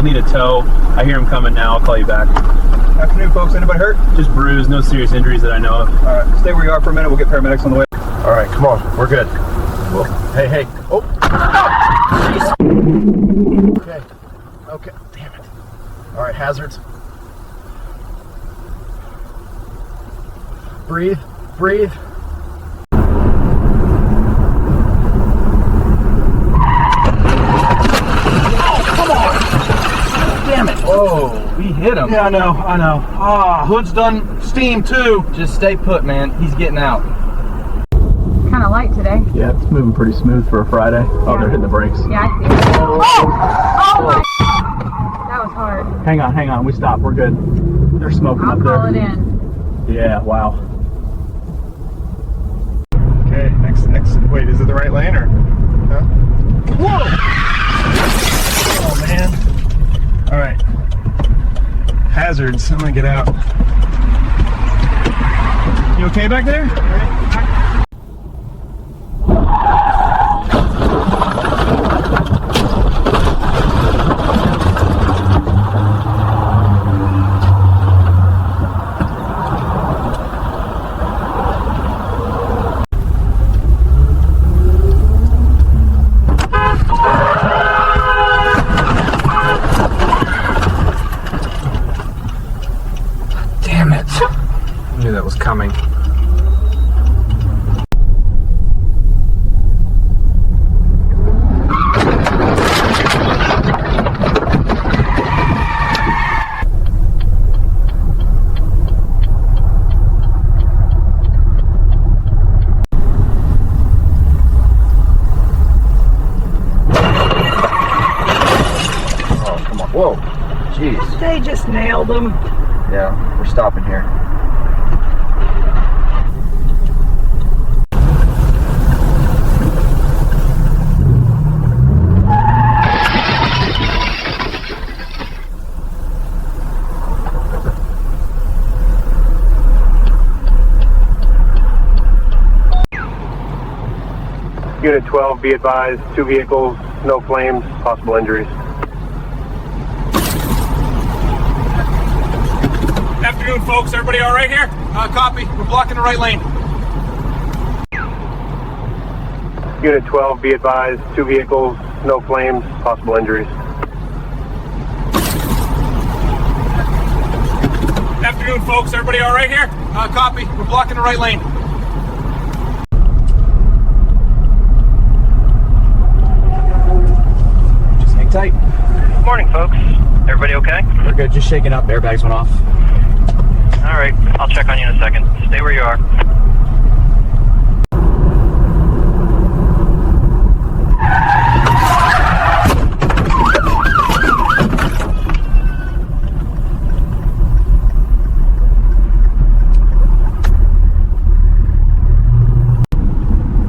I'll need a tow. I hear him coming now. I'll call you back. Afternoon, folks. Anybody hurt? Just bruised, no serious injuries that I know of. All right, stay where you are for a minute. We'll get paramedics on the way. All right, come on. We're good. Whoa. Hey, hey. Oh. Okay. Okay. Damn it. All right, hazards. Breathe. Breathe. Whoa, we hit him. Yeah, I know. Ah, hood's done steam too. Just stay put, man. He's getting out. Kind of light today. Yeah, it's moving pretty smooth for a Friday. Oh, they're hitting the brakes. Yeah, I see it. Oh my! That was hard. Hang on. We stopped. We're good. They're smoking I'll up there. call it in. Yeah, wow. Okay, next. Wait, is it the right lane or? Huh? Whoa! Oh man! All right. Hazards. I'm gonna get out. You okay back there? Damn it. I knew that was coming. Oh, come on. Whoa. Jeez. They just nailed them. Yeah, we're stopping here. Unit 12, be advised, 2 vehicles, no flames, possible injuries. Afternoon, folks. Everybody all right here? Copy. We're blocking the right lane. Unit 12, be advised, 2 vehicles, no flames, possible injuries. Afternoon, folks. Everybody all right here? Copy. We're blocking the right lane. Just hang tight. Morning, folks. Everybody okay? We're good. Just shaking up. Airbags went off. All right, I'll check on you in a second. Stay where you are.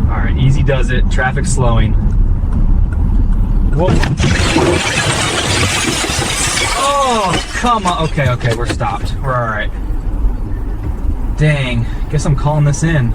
All right, easy does it. Traffic slowing. Whoa. Oh, come on. Okay, we're stopped. We're all right. Dang. Guess I'm calling this in.